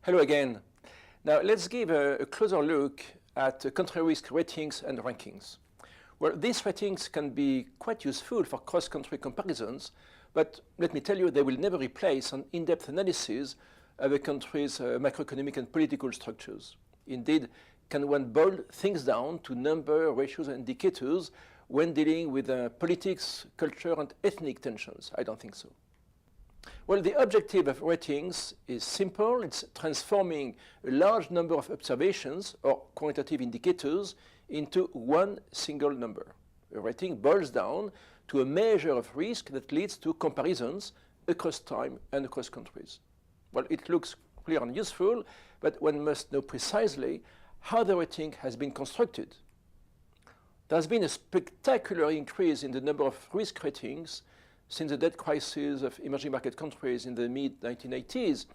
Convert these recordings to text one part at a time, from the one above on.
Hello again. Now let's give a closer look at country risk ratings and rankings. Well, these ratings can be quite useful for cross-country comparisons, but let me tell you, they will never replace an in-depth analysis of a country's macroeconomic and political structures. Indeed, can one boil things down to number, ratios, and indicators when dealing with politics, culture, and ethnic tensions? I don't think so. Well, the objective of ratings is simple. It's transforming a large number of observations or quantitative indicators into one single number. A rating boils down to a measure of risk that leads to comparisons across time and across countries. Well, it looks clear and useful, but one must know precisely how the rating has been constructed. There has been a spectacular increase in the number of risk ratings since the debt crisis of emerging market countries in the mid-1980s,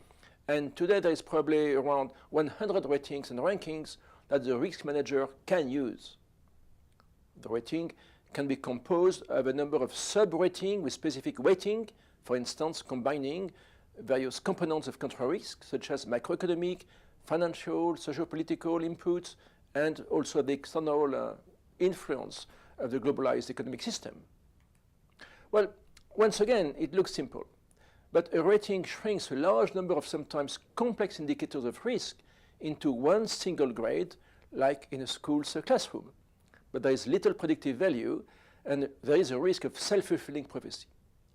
and today there is probably around 100 ratings and rankings that the risk manager can use. The rating can be composed of a number of sub-ratings with specific weighting, for instance, combining various components of country risk, such as macroeconomic, financial, socio-political inputs, and also the external influence of the globalized economic system. Well, once again, it looks simple, but a rating shrinks a large number of sometimes complex indicators of risk into one single grade, like in a school's classroom. But there is little predictive value, and there is a risk of self-fulfilling prophecy.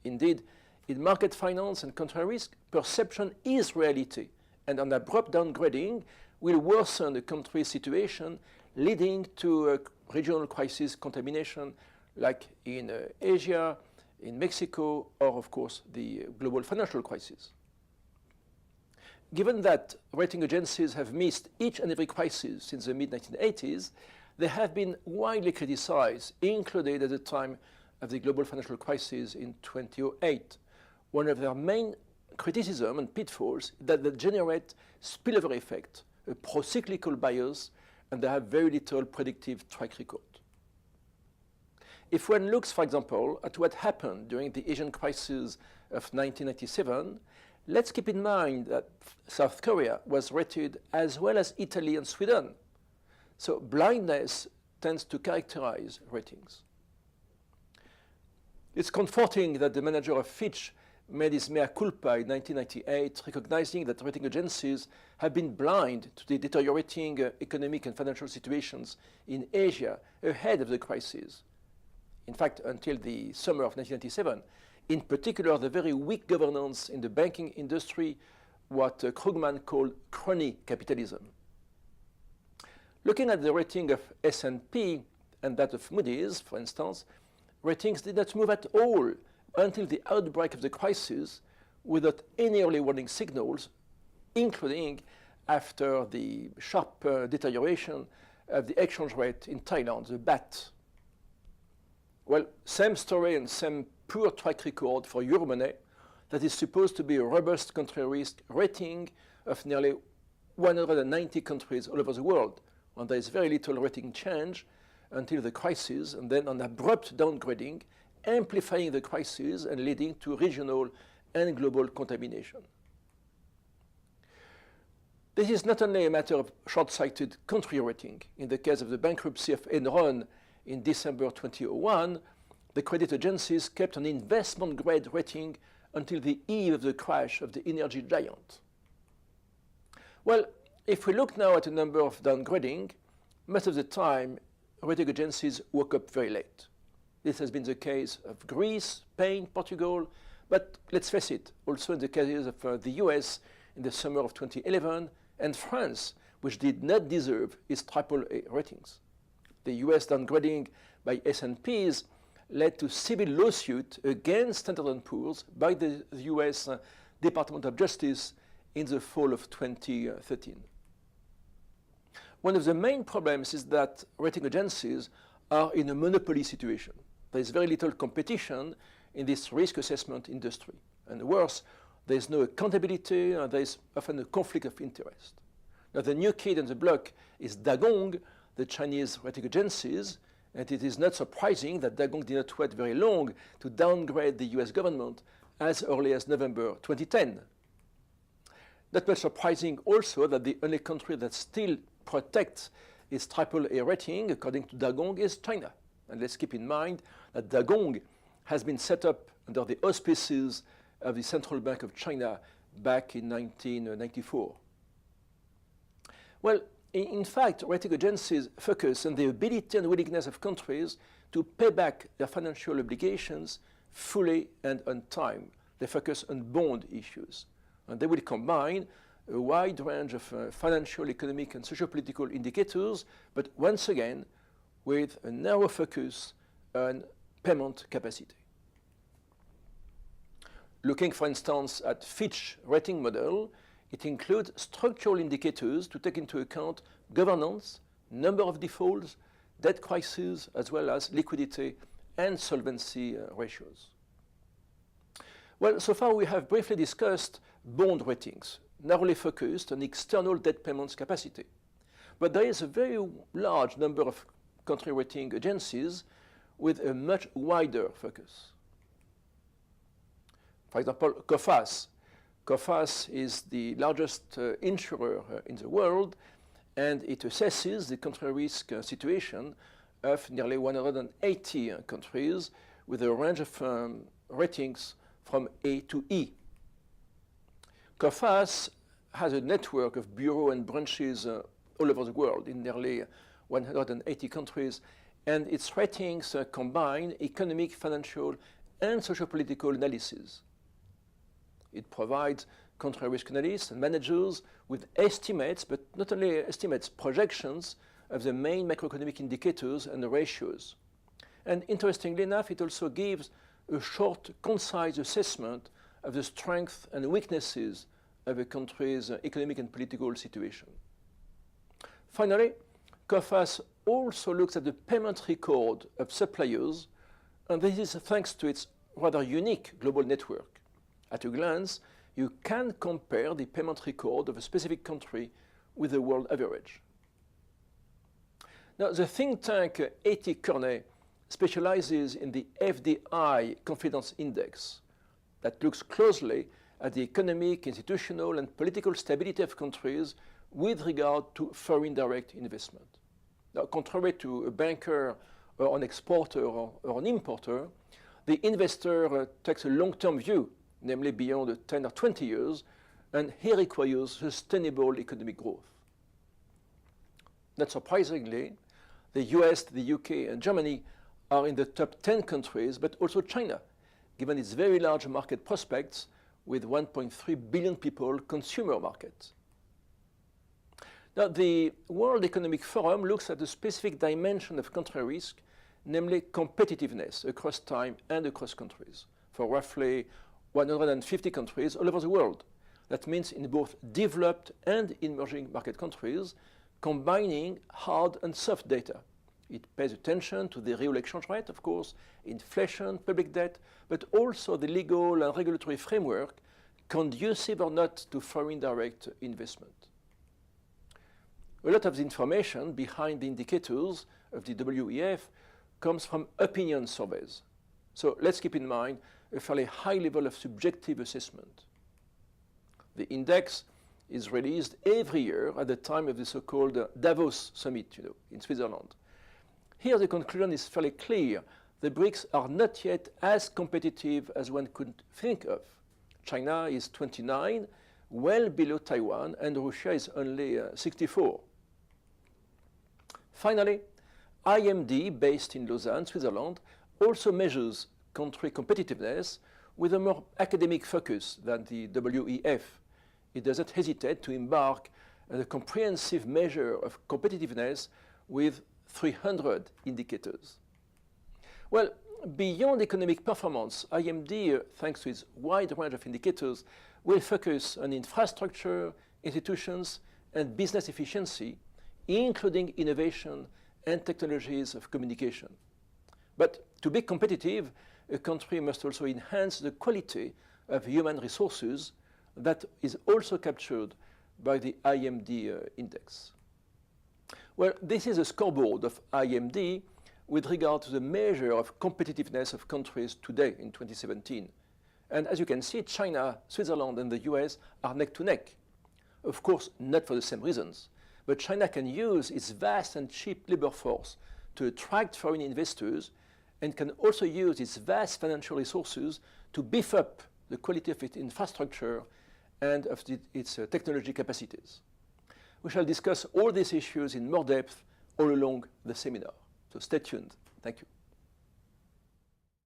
Indeed, in market finance and country risk, perception is reality, and an abrupt downgrading will worsen the country's situation, leading to a regional crisis contamination, like in Asia, in Mexico, or of course the global financial crisis. Given that rating agencies have missed each and every crisis since the mid-1980s, they have been widely criticized, included at the time of the global financial crisis in 2008. One of their main criticism and pitfalls is that they generate spillover effect, a pro-cyclical bias, and they have very little predictive track record. If one looks, for example, at what happened during the Asian crisis of 1997, let's keep in mind that South Korea was rated as well as Italy and Sweden. So blindness tends to characterize ratings. It's comforting that the manager of Fitch made his mea culpa in 1998, recognizing that rating agencies have been blind to the deteriorating economic and financial situations in Asia ahead of the crisis. In fact, until the summer of 1997, in particular, the very weak governance in the banking industry, what Krugman called crony capitalism. Looking at the rating of S&P and that of Moody's, for instance, ratings did not move at all until the outbreak of the crisis without any early warning signals, including after the sharp deterioration of the exchange rate in Thailand, the baht. Well, same story and same poor track record for Euromoney, that is supposed to be a robust country risk rating of nearly 190 countries all over the world. And there is very little rating change until the crisis, and then an abrupt downgrading, amplifying the crisis and leading to regional and global contamination. This is not only a matter of short-sighted country rating. In the case of the bankruptcy of Enron in December 2001, the credit agencies kept an investment-grade rating until the eve of the crash of the energy giant. Well, if we look now at a number of downgrading, most of the time, rating agencies woke up very late. This has been the case of Greece, Spain, Portugal, but let's face it, also in the cases of the US in the summer of 2011, and France, which did not deserve its AAA ratings. The US downgrading by S&Ps led to civil lawsuit against Standard & Poor's by the US Department of Justice in the fall of 2013. One of the main problems is that rating agencies are in a monopoly situation. There is very little competition in this risk assessment industry. And worse, there is no accountability, and there is often a conflict of interest. Now, the new kid on the block is Dagong, the Chinese rating agencies, and it is not surprising that Dagong did not wait very long to downgrade the US government as early as November 2010. Not much surprising also that the only country that still protects its AAA rating, according to Dagong, is China. And let's keep in mind that Dagong has been set up under the auspices of the Central Bank of China back in 1994. Well, in fact, rating agencies focus on the ability and willingness of countries to pay back their financial obligations fully and on time. They focus on bond issues. And they will combine a wide range of financial, economic, and socio-political indicators, but once again, with a narrow focus on payment capacity. Looking, for instance, at Fitch rating model, it includes structural indicators to take into account governance, number of defaults, debt crises, as well as liquidity and solvency ratios. Well, so far we have briefly discussed bond ratings, narrowly focused on external debt payments capacity. But there is a very large number of country rating agencies with a much wider focus. For example, COFAS. COFAS is the largest insurer in the world, and it assesses the country risk situation of nearly 180 countries with a range of ratings from A to E. COFAS has a network of bureaux and branches all over the world in nearly 180 countries, and its ratings combine economic, financial, and socio-political analysis. It provides country risk analysts and managers with estimates, but not only estimates, projections of the main macroeconomic indicators and the ratios. And interestingly enough, it also gives a short, concise assessment of the strengths and weaknesses of a country's economic and political situation. Finally, COFAS also looks at the payment record of suppliers, and this is thanks to its rather unique global network. At a glance, you can compare the payment record of a specific country with the world average. Now, the think tank A.T. Kearney specializes in the FDI Confidence Index that looks closely at the economic, institutional, and political stability of countries with regard to foreign direct investment. Now, contrary to a banker or an exporter or an importer, the investor takes a long-term view, namely beyond 10 or 20 years, and he requires sustainable economic growth. Not surprisingly, the US, the UK, and Germany are in the top 10 countries, but also China, given its very large market prospects with 1.3 billion people consumer market. Now, the World Economic Forum looks at the specific dimension of country risk, namely competitiveness across time and across countries, for roughly 150 countries all over the world. That means in both developed and emerging market countries, combining hard and soft data. It pays attention to the real exchange rate, of course, inflation, public debt, but also the legal and regulatory framework conducive or not to foreign direct investment. A lot of the information behind the indicators of the WEF comes from opinion surveys. So let's keep in mind a fairly high level of subjective assessment. The index is released every year at the time of the so-called Davos summit, in Switzerland. Here the conclusion is fairly clear. The BRICS are not yet as competitive as one could think of. China is 29, well below Taiwan, and Russia is only 64. Finally, IMD, based in Lausanne, Switzerland, also measures country competitiveness with a more academic focus than the WEF. It does not hesitate to embark on a comprehensive measure of competitiveness with 300 indicators. Well, beyond economic performance, IMD, thanks to its wide range of indicators, will focus on infrastructure, institutions, and business efficiency, including innovation and technologies of communication. But to be competitive, a country must also enhance the quality of human resources that is also captured by the IMD index. Well, this is a scoreboard of IMD with regard to the measure of competitiveness of countries today in 2017. And as you can see, China, Switzerland, and the US are neck to neck. of course not for the same reasons, but China can use its vast and cheap labor force to attract foreign investors and can also use its vast financial resources to beef up the quality of its infrastructure and of its technology capacities. We shall discuss all these issues in more depth all along the seminar. So stay tuned. Thank you.